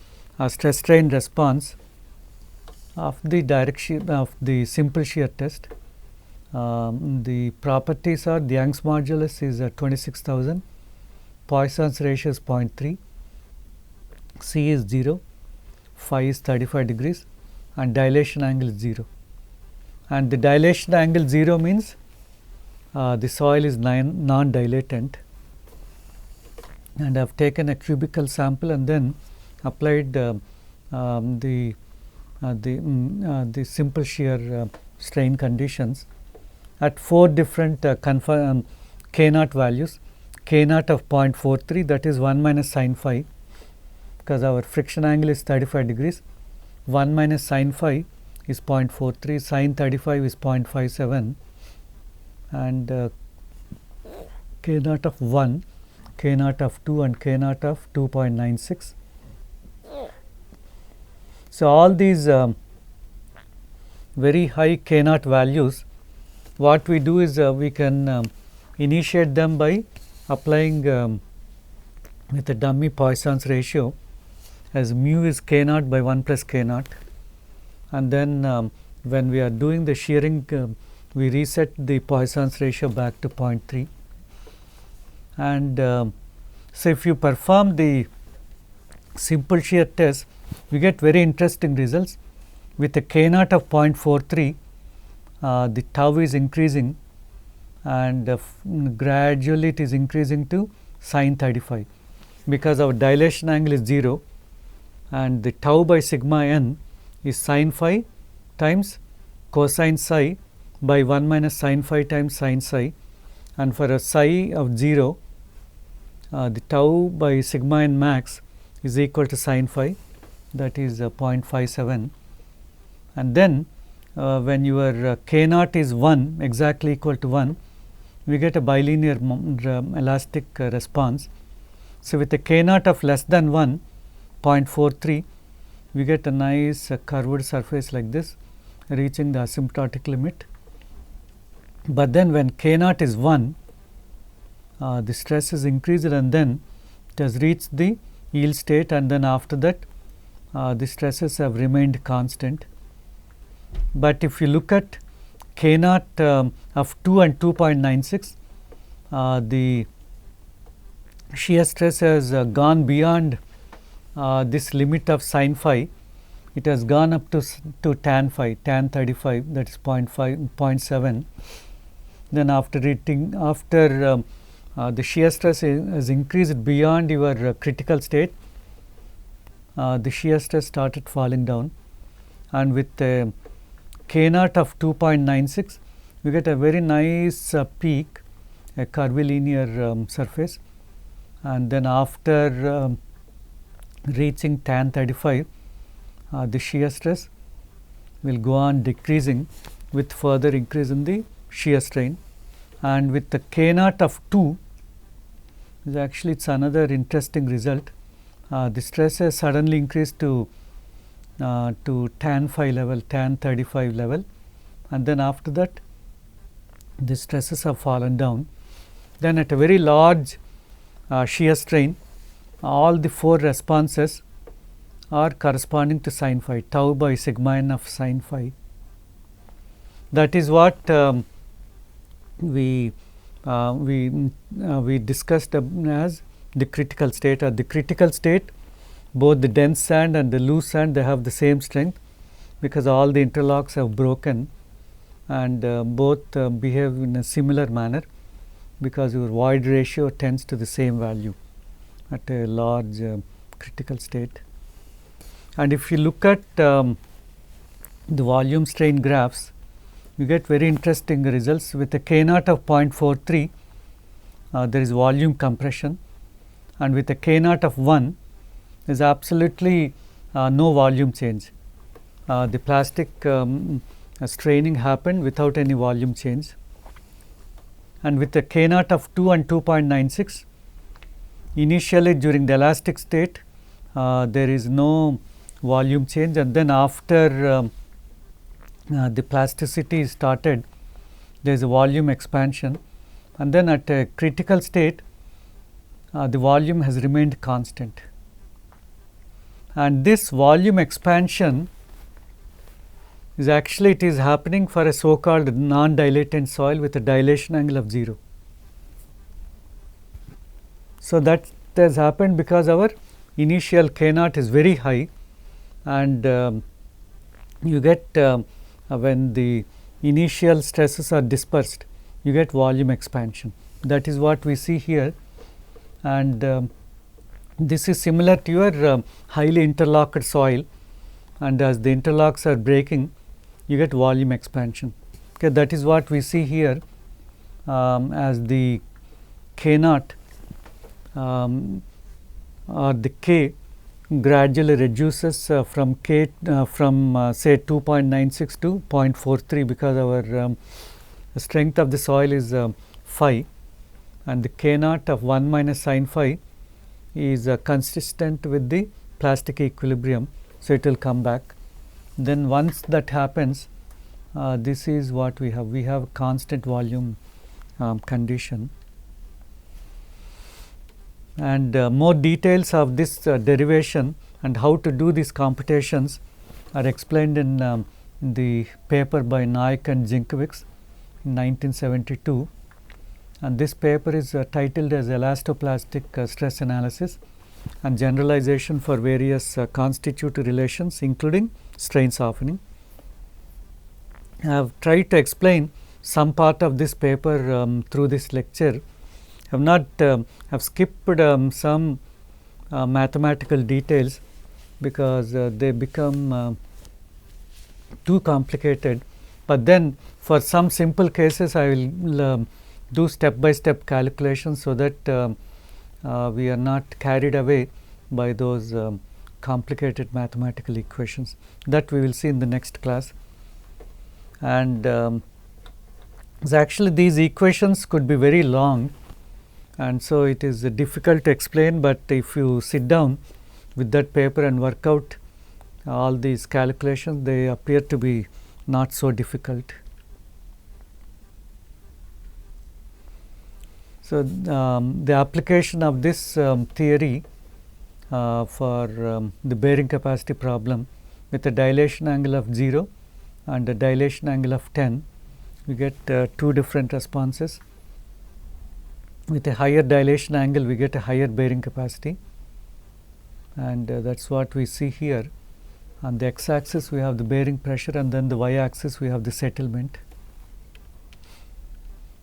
stress strain response of the direction of the simple shear test. The properties are the Young's modulus is 26,000, Poisson's ratio is 0.3, C is 0, phi is 35 degrees, and dilation angle is 0. And the dilation angle 0 means the soil is non-dilatant, and I have taken a cubical sample and then applied the simple shear strain conditions at 4 different K0 values. K0 of 0.43, that is 1 minus sin phi, because our friction angle is 35 degrees. 1 minus sin phi is 0.43, sin 35 is 0.57, and K0 of 1, K0 of 2, and K0 of 2.96. So, all these very high K0 values, what we do is we can initiate them by applying with a dummy Poisson's ratio, as mu is K0 by 1 plus K0, and then when we are doing the shearing, we reset the Poisson's ratio back to 0.3. And so, if you perform the simple shear test, we get very interesting results. With a K0 of 0.43, the tau is increasing, and gradually it is increasing to sin 35, because our dilation angle is 0, and the tau by sigma n is sin phi times cosine psi by 1 minus sin phi times sin psi, and for a psi of 0, the tau by sigma n max is equal to sin phi, that is 0.57, and then when your K0 is 1, exactly equal to 1, we get a bilinear elastic response. So, with a K0 of less than 1, 0.43, we get a nice curved surface like this, reaching the asymptotic limit. But then when K0 is 1, the stress is increased, and then it has reached the yield state, and then after that the stresses have remained constant. But if you look at K0 of 2 and 2.96, the shear stress has gone beyond this limit of sin phi. It has gone up to tan phi, tan 35, that is 0.7. Then after the shear stress has increased beyond your critical state, the shear stress started falling down, and with K0 of 2.96, we get a very nice peak, a curvilinear surface, and then after reaching tan 35, the shear stress will go on decreasing with further increase in the shear strain, and with the K0 of 2, is actually it's another interesting result. The stress has suddenly increased to tan phi level, tan 35 level, and then after that the stresses have fallen down. Then at a very large shear strain, all the 4 responses are corresponding to sin phi, tau by sigma n of sin phi. That is what we discussed as the critical state. At the critical state, both the dense sand and the loose sand, they have the same strength, because all the interlocks have broken, and both behave in a similar manner, because your void ratio tends to the same value at a large critical state. And if you look at the volume strain graphs, you get very interesting results. With a K naught of 0.43, there is volume compression, and with a K naught of 1, there is absolutely no volume change. The plastic straining happened without any volume change. And with a K naught of 2 and 2.96, initially during the elastic state, there is no volume change, and then after the plasticity started, there is a volume expansion, and then at a critical state, the volume has remained constant. And this volume expansion is actually, it is happening for a so called non-dilatant soil with a dilation angle of 0. So that has happened because our initial K naught is very high, and you get when the initial stresses are dispersed, you get volume expansion. That is what we see here, and this is similar to your highly interlocked soil, and as the interlocks are breaking, you get volume expansion. Okay, that is what we see here, as the K naught or the K gradually reduces from K say 2.96 to 0.43, because our strength of the soil is phi, and the K naught of 1 minus sin phi is consistent with the plastic equilibrium. So, it will come back. Then once that happens, this is what we have. We have a constant volume condition, and more details of this derivation and how to do these computations are explained in the paper by Naik and Zinkiewicz in 1972, and this paper is titled as Elastoplastic Stress Analysis and Generalization for Various Constitutive Relations, including Strain Softening. I have tried to explain some part of this paper through this lecture. Have not have skipped some mathematical details, because they become too complicated, but then for some simple cases I will do step by step calculations, so that we are not carried away by those complicated mathematical equations. That we will see in the next class. And actually these equations could be very long, and so it is difficult to explain, but if you sit down with that paper and work out all these calculations, they appear to be not so difficult. So, the application of this theory for the bearing capacity problem with a dilation angle of 0 and a dilation angle of 10, we get two different responses. With a higher dilation angle, we get a higher bearing capacity, and that is what we see here. On the x axis we have the bearing pressure, and then the y axis we have the settlement.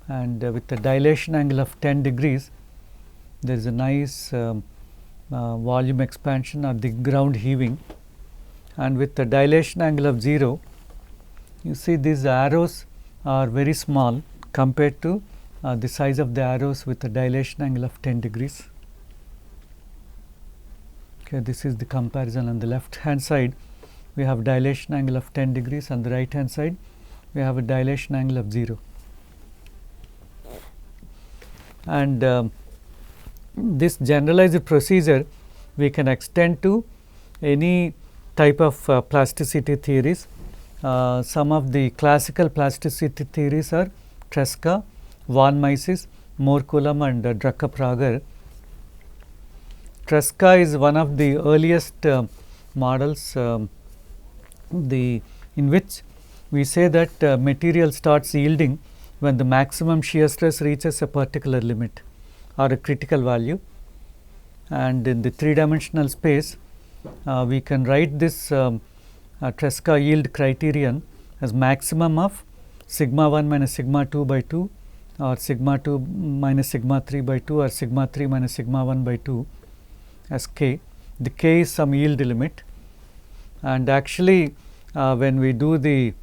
And with the dilation angle of 10 degrees, there is a nice volume expansion or the ground heaving, and with the dilation angle of 0, you see these arrows are very small compared to the size of the arrows with a dilation angle of 10 degrees. Okay, this is the comparison. On the left hand side we have dilation angle of 10 degrees, on the right hand side we have a dilation angle of 0. And this generalized procedure we can extend to any type of plasticity theories. Some of the classical plasticity theories are Tresca, von Mises, Mohr-Coulomb and Drucker-Prager. Tresca is one of the earliest models in which we say that material starts yielding when the maximum shear stress reaches a particular limit or a critical value, and in the 3-dimensional space we can write this Tresca yield criterion as maximum of sigma 1 minus sigma 2 by 2 or sigma 2 minus sigma 3 by 2 or sigma 3 minus sigma 1 by 2 as k. The k is some yield limit, and actually when we do the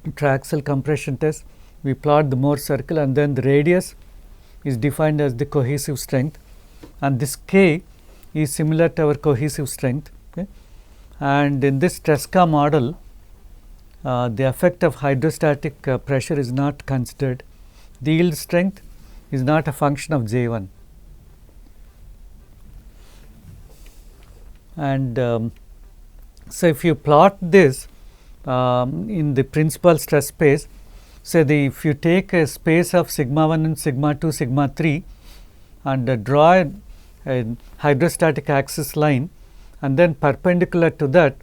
triaxial compression test, we plot the Mohr circle and then the radius is defined as the cohesive strength, and this k is similar to our cohesive strength. Okay. And in this Tresca model, the effect of hydrostatic pressure is not considered. The yield strength is not a function of J1. And so, if you plot this in the principal stress space, say if you take a space of sigma 1 and sigma 2, sigma 3 and draw a hydrostatic axis line, and then perpendicular to that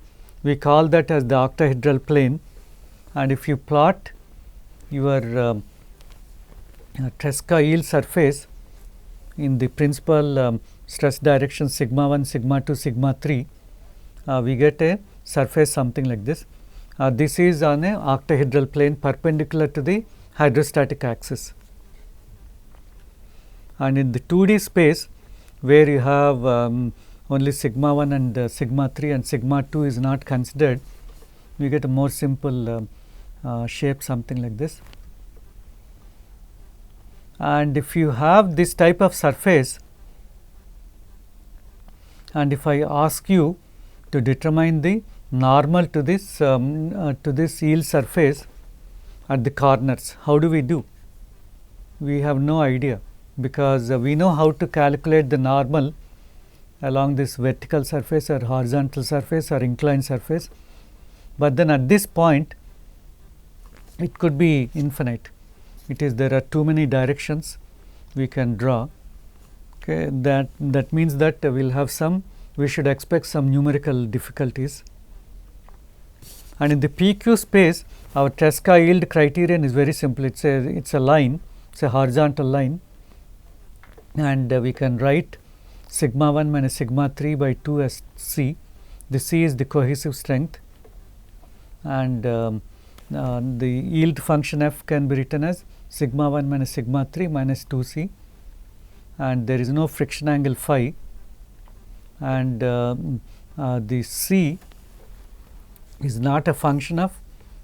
we call that as the octahedral plane, and if you plot your Tresca yield surface in the principal stress direction sigma 1, sigma 2, sigma 3, we get a surface something like this. This is on a octahedral plane perpendicular to the hydrostatic axis, and in the 2D space where you have only sigma 1 and sigma 3 and sigma 2 is not considered, we get a more simple shape something like this. And if you have this type of surface, and if I ask you to determine the normal to this yield surface at the corners, how do we do? We have no idea, because we know how to calculate the normal along this vertical surface or horizontal surface or inclined surface, but then at this point it could be infinite. It is there are too many directions we can draw. Okay, that means that we should expect some numerical difficulties. And in the PQ space, our Tresca yield criterion is very simple. It's a line, it's a horizontal line, and we can write sigma 1 minus sigma 3 by 2 as C. The C is the cohesive strength, and the yield function f can be written as sigma 1 minus sigma 3 minus 2C, and there is no friction angle phi, and the C is not a function of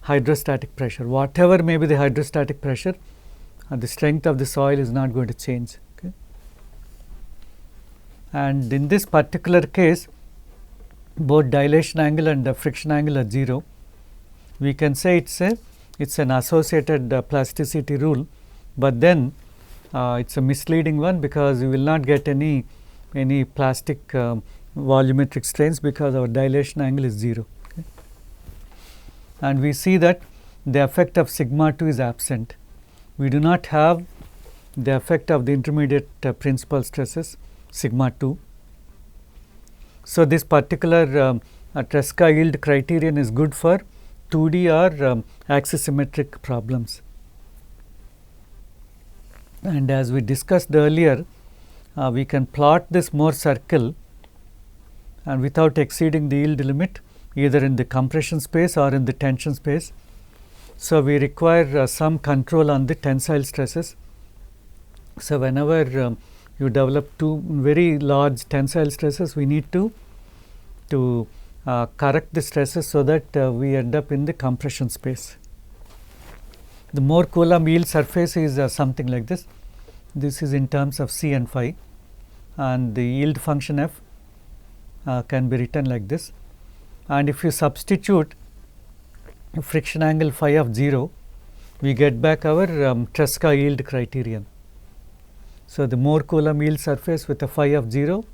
hydrostatic pressure. Whatever may be the hydrostatic pressure, the strength of the soil is not going to change. Okay. And in this particular case, both dilation angle and friction angle are 0. We can say it's an associated plasticity rule, but then it's a misleading one, because we will not get any plastic volumetric strains because our dilation angle is 0. Okay. And we see that the effect of sigma 2 is absent. We do not have the effect of the intermediate principal stresses sigma 2. So, this particular Tresca yield criterion is good for 2D or axisymmetric problems. And as we discussed earlier, we can plot this Mohr circle and without exceeding the yield limit, either in the compression space or in the tension space. So, we require some control on the tensile stresses. So, whenever you develop two very large tensile stresses, we need to correct the stresses so that we end up in the compression space. The Mohr-Coulomb yield surface is something like this. This is in terms of C and phi, and the yield function f can be written like this. And if you substitute friction angle phi of 0, we get back our Tresca yield criterion. So, the Mohr Coulomb yield surface with a phi of 0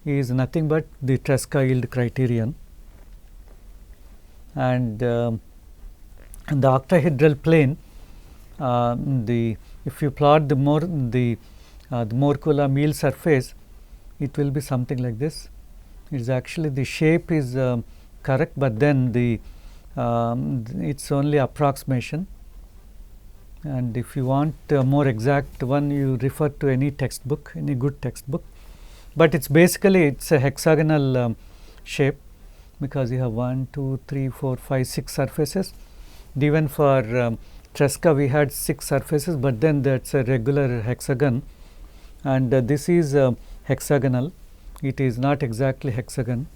is nothing but the Tresca yield criterion, and the octahedral plane, if you plot the Mohr Coulomb yield surface, it will be something like this. It is actually the shape is correct, but then it's only approximation, and if you want a more exact one, you refer to any textbook, any good textbook. But it's basically it's a hexagonal shape, because you have 1, 2, 3, 4, 5, 6 surfaces. Even for Tresca we had 6 surfaces, but then that's a regular hexagon, and this is hexagonal. It is not exactly hexagon.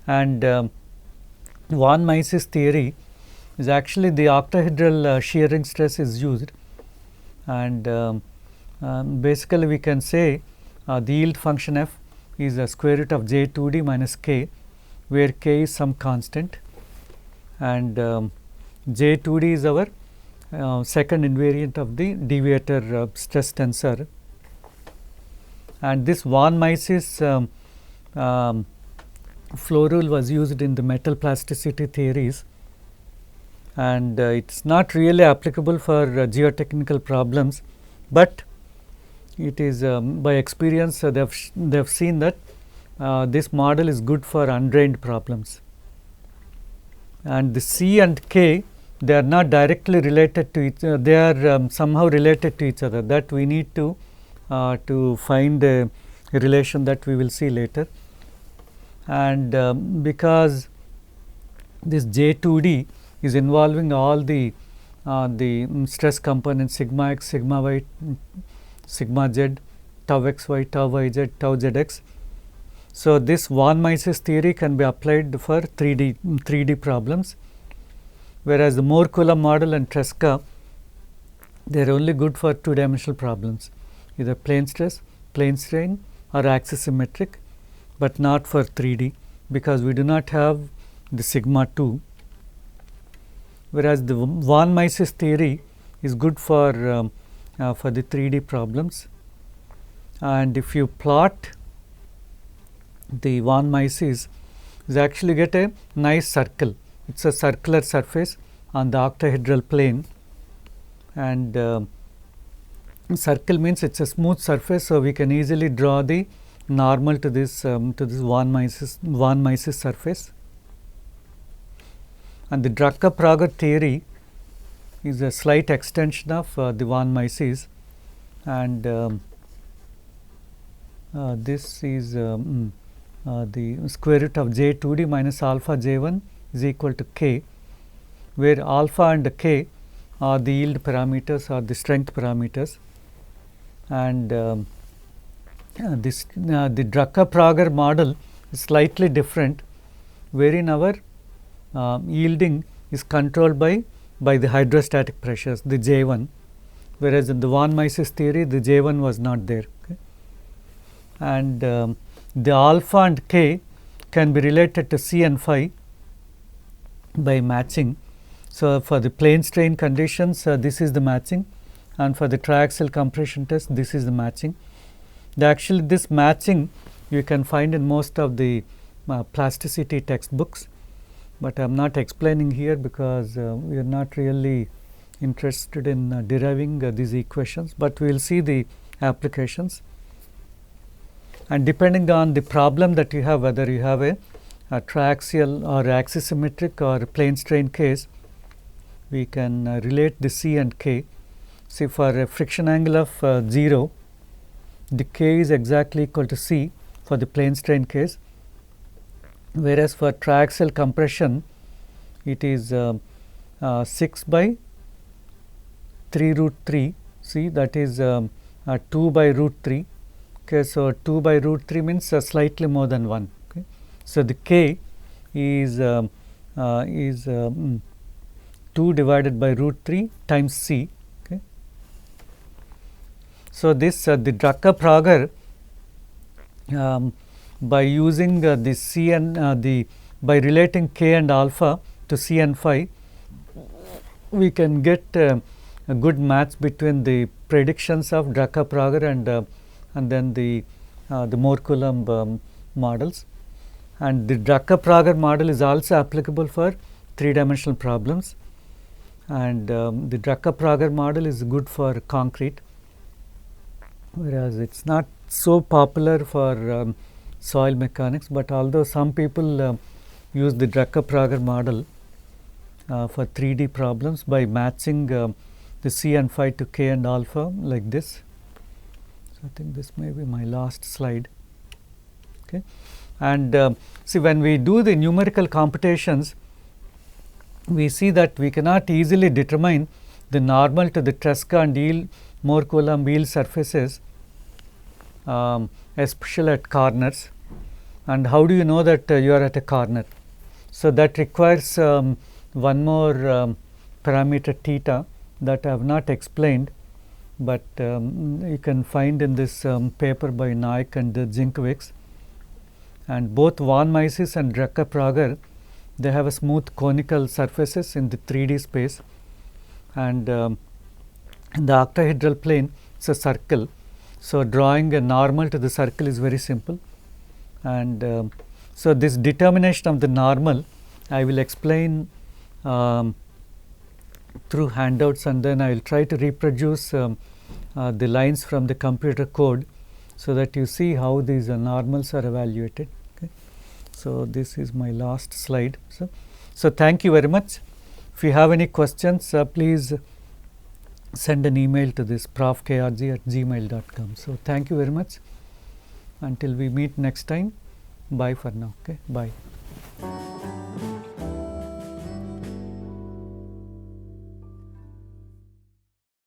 And von Mises theory is actually the octahedral shearing stress is used, and basically we can say the yield function f is a square root of j2d minus k, where k is some constant, and j2d is our second invariant of the deviator stress tensor. And this von Mises flow rule was used in the metal plasticity theories, and it's not really applicable for geotechnical problems, but it is by experience they have seen that this model is good for undrained problems. And the C and K, they are not directly related to each other, they are somehow related to each other, that we need to find a relation that we will see later. And because this J2D is involving all the stress components sigma x, sigma y, sigma z, tau xy, tau yz, tau zx. So, this von Mises theory can be applied for 3D problems, whereas the Mohr Coulomb model and Tresca, they are only good for 2-dimensional problems, either plane stress, plane strain, or axis symmetric, but not for 3D, because we do not have the sigma 2. Whereas the von Mises theory is good for the 3D problems. And if you plot the von Mises, you actually get a nice circle. It's a circular surface on the octahedral plane, and circle means it's a smooth surface, so we can easily draw the normal to this von Mises surface. And the Drucker-Prager theory is a slight extension of the von Mises, and this is the square root of j2d minus alpha j1 is equal to k, where alpha and k are the yield parameters or the strength parameters, and the Drucker-Prager model is slightly different, wherein our yielding is controlled by the hydrostatic pressures, the J1, whereas in the von Mises theory the J1 was not there. Okay. And the alpha and k can be related to C and phi by matching. So, for the plane strain conditions this is the matching, and for the triaxial compression test this is the matching. Actually this matching you can find in most of the plasticity textbooks, but I am not explaining here because we are not really interested in deriving these equations, but we will see the applications. And depending on the problem that you have, whether you have a triaxial or axis symmetric or plane strain case, we can relate the C and K. See, for a friction angle of 0, the K is exactly equal to C for the plane strain case, whereas for triaxial compression it is 6 by 3 root 3, see, that is 2 by root 3. Okay, so 2 by root 3 means slightly more than 1. Okay. So, the K is 2 divided by root 3 times C. Okay. So, this the Drucker-Prager by using the C and by relating K and alpha to C and phi, we can get a good match between the predictions of Drucker-Prager and then the Mohr-Coulomb models. And the Drucker-Prager model is also applicable for 3-dimensional problems, and the Drucker-Prager model is good for concrete, whereas it is not so popular for soil mechanics. But although some people use the Drucker-Prager model for 3D problems by matching the C and phi to K and alpha like this. So, I think this may be my last slide. Okay. And see, when we do the numerical computations, we see that we cannot easily determine the normal to the Tresca and yield Mohr-Coulomb yield surfaces, especially at corners. And how do you know that you are at a corner? So, that requires one more parameter theta that I have not explained, but you can find in this paper by Naik and Zinkiewicz. And both von Mises and Drucker-Prager, they have a smooth conical surfaces in the 3D space, and in the octahedral plane it is a circle. So, drawing a normal to the circle is very simple, and so this determination of the normal I will explain through handouts, and then I will try to reproduce the lines from the computer code, so that you see how these normals are evaluated. Okay. So, this is my last slide. So, thank you very much. If you have any questions, please send an email to this profkrg@gmail.com. So, thank you very much. Until we meet next time, bye for now. Okay, bye.